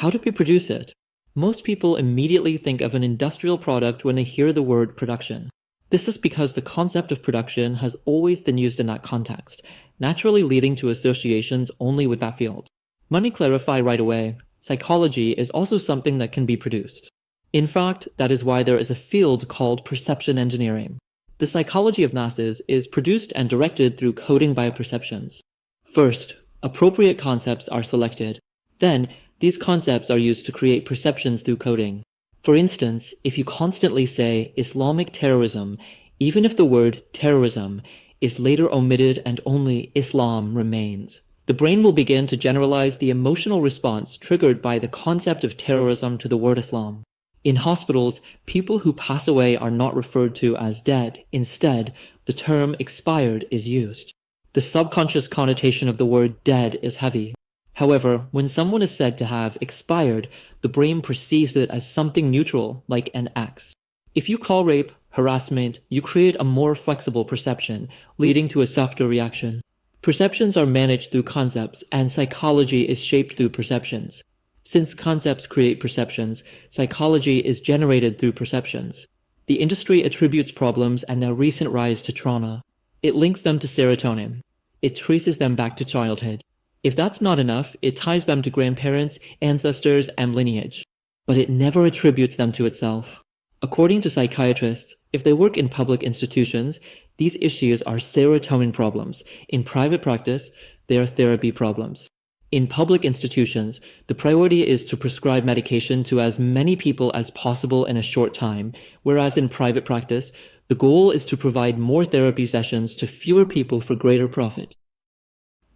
How do we produce it? Most people immediately think of an industrial product when they hear the word production. This is because the concept of production has always been used in that context, naturally leading to associations only with that field. Let me clarify right away. Psychology is also something that can be produced. In fact, that is why there is a field called perception engineering. The psychology of masses is produced and directed through coding by perceptions. First, appropriate concepts are selected. Then, these concepts are used to create perceptions through coding. For instance, if you constantly say Islamic terrorism, even if the word terrorism is later omitted and only Islam remains, the brain will begin to generalize the emotional response triggered by the concept of terrorism to the word Islam. In hospitals, people who pass away are not referred to as dead. Instead, the term expired is used. The subconscious connotation of the word dead is heavy. However, when someone is said to have expired, the brain perceives it as something neutral, like an X. If you call rape harassment, you create a more flexible perception, leading to a softer reaction. Perceptions are managed through concepts, and psychology is shaped through perceptions. Since concepts create perceptions, psychology is generated through perceptions. The industry attributes problems and their recent rise to trauma. It links them to serotonin. It traces them back to childhood. If that's not enough, it ties them to grandparents, ancestors, and lineage. But it never attributes them to itself. According to psychiatrists, if they work in public institutions, these issues are serotonin problems. In private practice, they are therapy problems. In public institutions, the priority is to prescribe medication to as many people as possible in a short time, whereas in private practice, the goal is to provide more therapy sessions to fewer people for greater profit.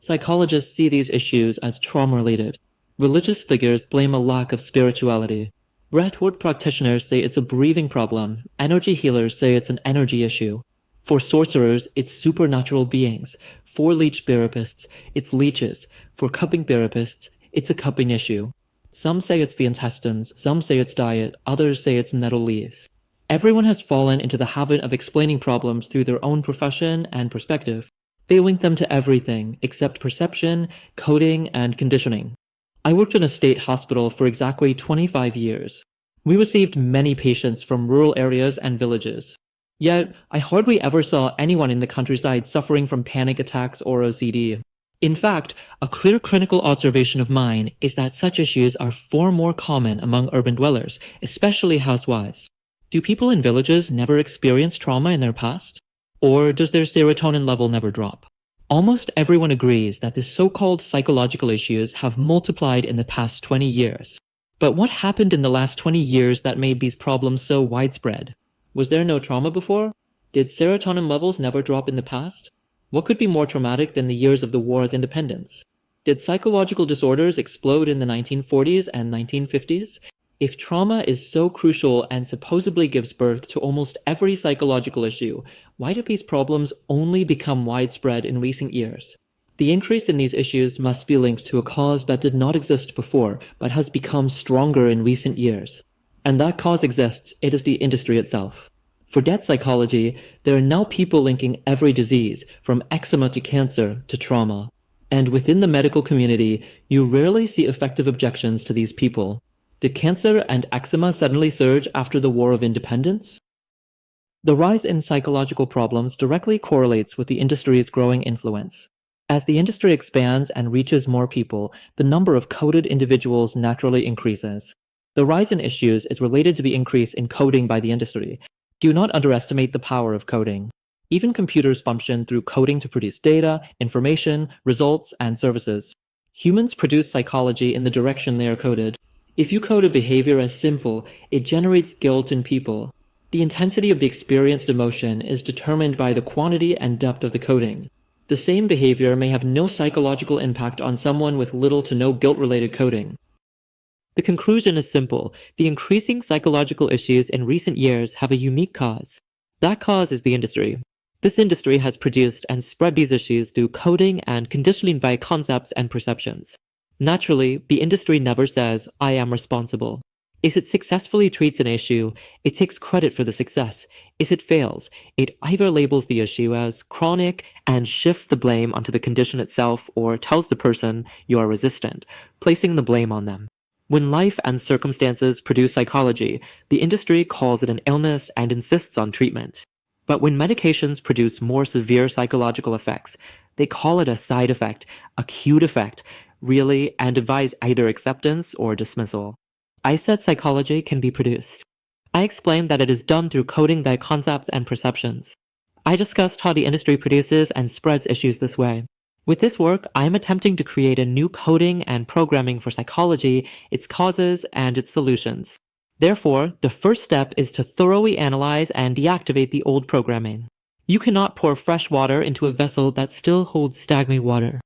Psychologists see these issues as trauma-related. Religious figures blame a lack of spirituality. Breathwork practitioners say it's a breathing problem. Energy healers say it's an energy issue. For sorcerers, it's supernatural beings. For leech therapists, it's leeches. For cupping therapists, it's a cupping issue. Some say it's the intestines, some say it's diet, others say it's nettle leaves. Everyone has fallen into the habit of explaining problems through their own profession and perspective. They link them to everything except perception, coding, and conditioning. I worked in a state hospital for exactly 25 years. We received many patients from rural areas and villages. Yet, I hardly ever saw anyone in the countryside suffering from panic attacks or OCD. In fact, a clear clinical observation of mine is that such issues are far more common among urban dwellers, especially housewives. Do people in villages never experience trauma in their past? Or does their serotonin level never drop? Almost everyone agrees that the so-called psychological issues have multiplied in the past 20 years. But what happened in the last 20 years that made these problems so widespread? Was there no trauma before? Did serotonin levels never drop in the past? What could be more traumatic than the years of the War of Independence? Did psychological disorders explode in the 1940s and 1950s? If trauma is so crucial and supposedly gives birth to almost every psychological issue, why do these problems only become widespread in recent years? The increase in these issues must be linked to a cause that did not exist before, but has become stronger in recent years. And that cause exists, it is the industry itself. For debt psychology, there are now people linking every disease, from eczema to cancer to trauma. And within the medical community, you rarely see effective objections to these people. Did cancer and eczema suddenly surge after the War of Independence? The rise in psychological problems directly correlates with the industry's growing influence. As the industry expands and reaches more people, the number of coded individuals naturally increases. The rise in issues is related to the increase in coding by the industry. Do not underestimate the power of coding. Even computers function through coding to produce data, information, results, and services. Humans produce psychology in the direction they are coded. If you code a behavior as simple, it generates guilt in people. The intensity of the experienced emotion is determined by the quantity and depth of the coding. The same behavior may have no psychological impact on someone with little to no guilt-related coding. The conclusion is simple. The increasing psychological issues in recent years have a unique cause. That cause is the industry. This industry has produced and spread these issues through coding and conditioning via concepts and perceptions. Naturally, the industry never says, "I am responsible." If it successfully treats an issue, it takes credit for the success. If it fails, it either labels the issue as chronic and shifts the blame onto the condition itself, or tells the person you are resistant, placing the blame on them. When life and circumstances produce psychology, the industry calls it an illness and insists on treatment. But when medications produce more severe psychological effects, they call it a side effect, acute effect, really, and advise either acceptance or dismissal. I said psychology can be produced. I explained that it is done through coding thy concepts and perceptions. I discussed how the industry produces and spreads issues this way. With this work, I am attempting to create a new coding and programming for psychology, its causes, and its solutions. Therefore, the first step is to thoroughly analyze and deactivate the old programming. You cannot pour fresh water into a vessel that still holds stagnant water.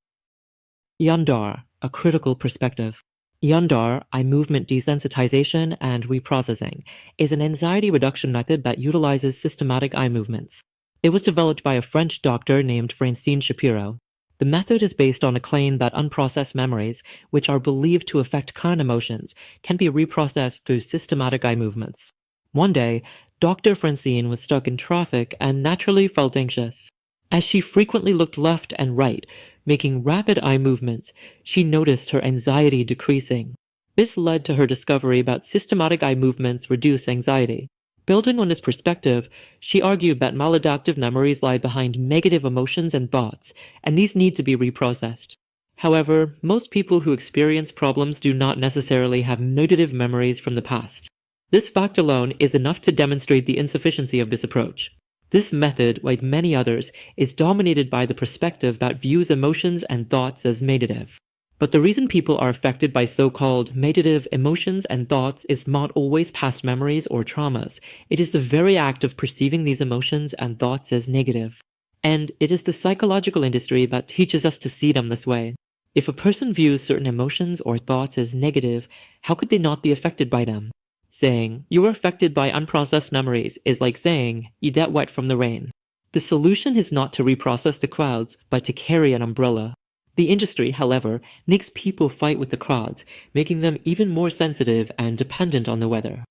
EMDR, a critical perspective. EMDR, eye movement desensitization and reprocessing, is an anxiety reduction method that utilizes systematic eye movements. It was developed by a French doctor named Francine Shapiro. The method is based on a claim that unprocessed memories, which are believed to affect current emotions, can be reprocessed through systematic eye movements. One day, Dr. Francine was stuck in traffic and naturally felt anxious. As she frequently looked left and right, making rapid eye movements, she noticed her anxiety decreasing. This led to her discovery about systematic eye movements reduce anxiety. Building on this perspective, she argued that maladaptive memories lie behind negative emotions and thoughts, and these need to be reprocessed. However, most people who experience problems do not necessarily have negative memories from the past. This fact alone is enough to demonstrate the insufficiency of this approach. This method, like many others, is dominated by the perspective that views emotions and thoughts as negative. But the reason people are affected by so-called meditative emotions and thoughts is not always past memories or traumas. It is the very act of perceiving these emotions and thoughts as negative. And it is the psychological industry that teaches us to see them this way. If a person views certain emotions or thoughts as negative, how could they not be affected by them? Saying, "You are affected by unprocessed memories" is like saying, "You get wet from the rain." The solution is not to reprocess the crowds, but to carry an umbrella. The industry, however, makes people fight with the crowds, making them even more sensitive and dependent on the weather.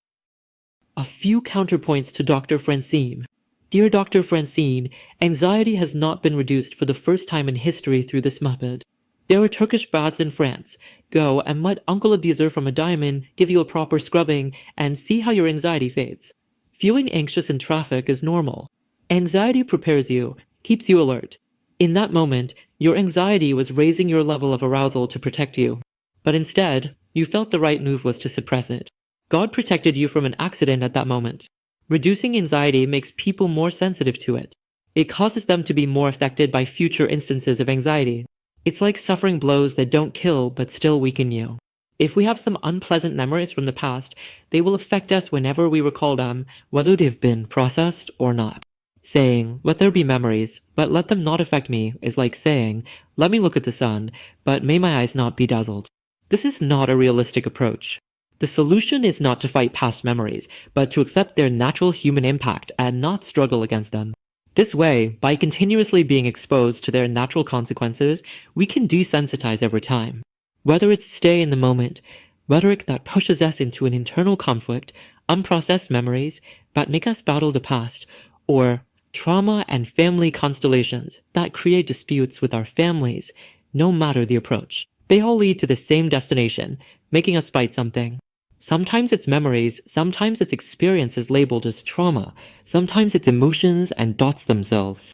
A few counterpoints to Dr. Francine. Dear Dr. Francine, anxiety has not been reduced for the first time in history through this method. There are Turkish baths in France. Go and let Uncle Abizer from a diamond give you a proper scrubbing and see how your anxiety fades. Feeling anxious in traffic is normal. Anxiety prepares you, keeps you alert. In that moment, your anxiety was raising your level of arousal to protect you. But instead, you felt the right move was to suppress it. God protected you from an accident at that moment. Reducing anxiety makes people more sensitive to it. It causes them to be more affected by future instances of anxiety. It's like suffering blows that don't kill but still weaken you. If we have some unpleasant memories from the past, they will affect us whenever we recall them, whether they've been processed or not. Saying, "Let there be memories, but let them not affect me," is like saying, "Let me look at the sun, but may my eyes not be dazzled." This is not a realistic approach. The solution is not to fight past memories, but to accept their natural human impact and not struggle against them. This way, by continuously being exposed to their natural consequences, we can desensitize over time. Whether it's stay in the moment, rhetoric that pushes us into an internal conflict, unprocessed memories that make us battle the past, or trauma and family constellations that create disputes with our families, no matter the approach. They all lead to the same destination, making us fight something. Sometimes it's memories, sometimes it's experiences labeled as trauma, sometimes it's emotions and thoughts themselves.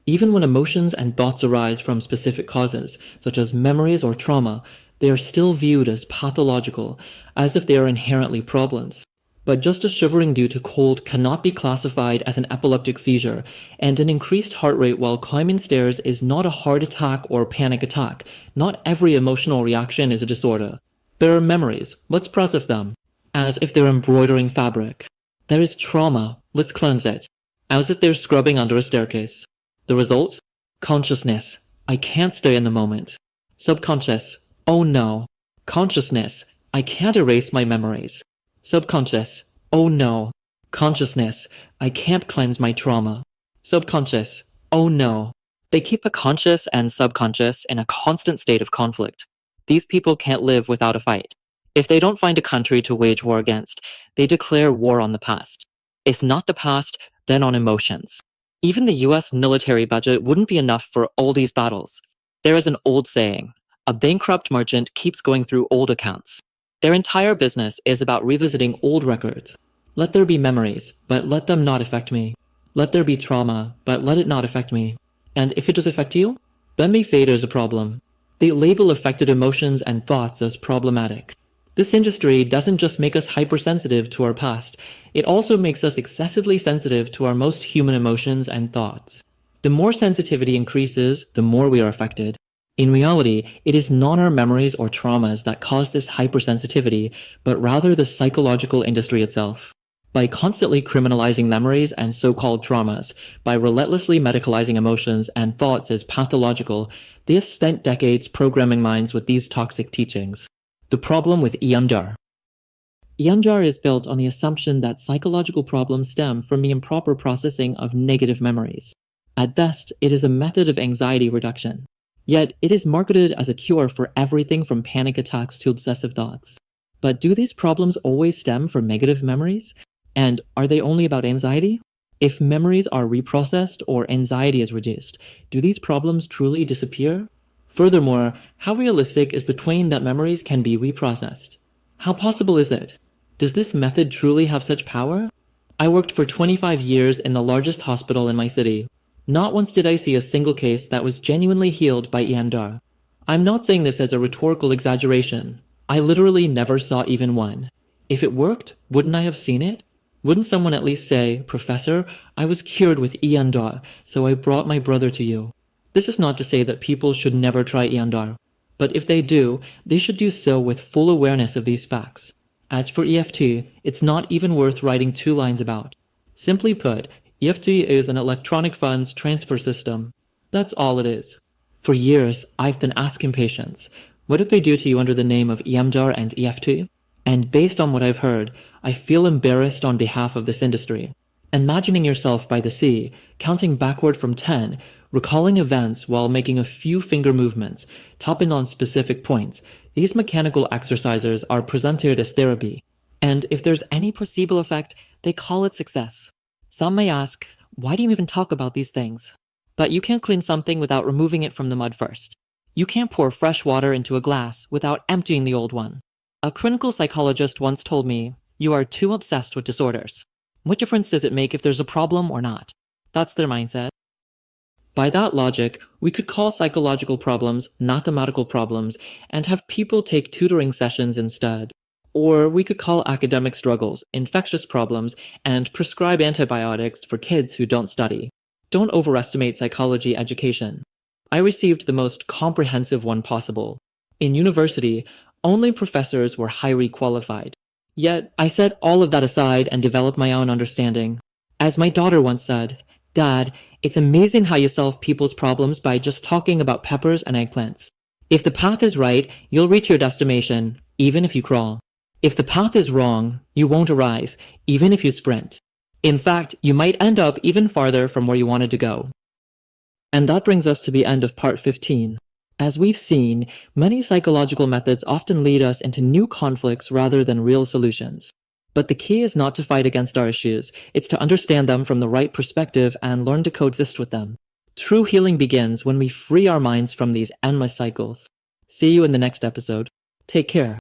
Even when emotions and thoughts arise from specific causes, such as memories or trauma, they are still viewed as pathological, as if they are inherently problems. But just as shivering due to cold cannot be classified as an epileptic seizure, and an increased heart rate while climbing stairs is not a heart attack or panic attack, not every emotional reaction is a disorder. There are memories, let's process them, as if they're embroidering fabric. There is trauma, let's cleanse it, as if they're scrubbing under a staircase. The result? Consciousness, I can't stay in the moment. Subconscious, oh no. Consciousness, I can't erase my memories. Subconscious, oh no. Consciousness, I can't cleanse my trauma. Subconscious, oh no. They keep the conscious and subconscious in a constant state of conflict. These people can't live without a fight. If they don't find a country to wage war against, they declare war on the past. If not the past, then on emotions. Even the US military budget wouldn't be enough for all these battles. There is an old saying, a bankrupt merchant keeps going through old accounts. Their entire business is about revisiting old records. Let there be memories, but let them not affect me. Let there be trauma, but let it not affect me. And if it does affect you, then me fate is a problem. They label affected emotions and thoughts as problematic. This industry doesn't just make us hypersensitive to our past, it also makes us excessively sensitive to our most human emotions and thoughts. The more sensitivity increases, the more we are affected. In reality, it is not our memories or traumas that cause this hypersensitivity, but rather the psychological industry itself. By constantly criminalizing memories and so-called traumas, by relentlessly medicalizing emotions and thoughts as pathological, they have spent decades programming minds with these toxic teachings. The problem with EMDR. EMDR is built on the assumption that psychological problems stem from the improper processing of negative memories. At best, it is a method of anxiety reduction. Yet, it is marketed as a cure for everything from panic attacks to obsessive thoughts. But do these problems always stem from negative memories? And are they only about anxiety? If memories are reprocessed or anxiety is reduced, do these problems truly disappear? Furthermore, how realistic is the claim that memories can be reprocessed? How possible is it? Does this method truly have such power? I worked for 25 years in the largest hospital in my city. Not once did I see a single case that was genuinely healed by EMDR. I'm not saying this as a rhetorical exaggeration. I literally never saw even one. If it worked, wouldn't I have seen it? Wouldn't someone at least say, "Professor, I was cured with EMDR, so I brought my brother to you"? This is not to say that people should never try EMDR, but if they do, they should do so with full awareness of these facts. As for EFT, it's not even worth writing 2 lines about. Simply put, EFT is an electronic funds transfer system. That's all it is. For years, I've been asking patients, what did they do to you under the name of EMDR and EFT? And based on what I've heard, I feel embarrassed on behalf of this industry. Imagining yourself by the sea, counting backward from 10, recalling events while making a few finger movements, tapping on specific points, these mechanical exercises are presented as therapy. And if there's any placebo effect, they call it success. Some may ask, why do you even talk about these things? But you can't clean something without removing it from the mud first. You can't pour fresh water into a glass without emptying the old one. A clinical psychologist once told me, you are too obsessed with disorders. What difference does it make if there's a problem or not? That's their mindset. By that logic, we could call psychological problems mathematical problems and have people take tutoring sessions instead. Or we could call academic struggles infectious problems and prescribe antibiotics for kids who don't study. Don't overestimate psychology education. I received the most comprehensive one possible. In university, only professors were highly qualified. Yet, I set all of that aside and developed my own understanding. As my daughter once said, "Dad, it's amazing how you solve people's problems by just talking about peppers and eggplants. If the path is right, you'll reach your destination, even if you crawl. If the path is wrong, you won't arrive, even if you sprint. In fact, you might end up even farther from where you wanted to go." And that brings us to the end of part 15. As we've seen, many psychological methods often lead us into new conflicts rather than real solutions. But the key is not to fight against our issues, it's to understand them from the right perspective and learn to coexist with them. True healing begins when we free our minds from these endless cycles. See you in the next episode. Take care.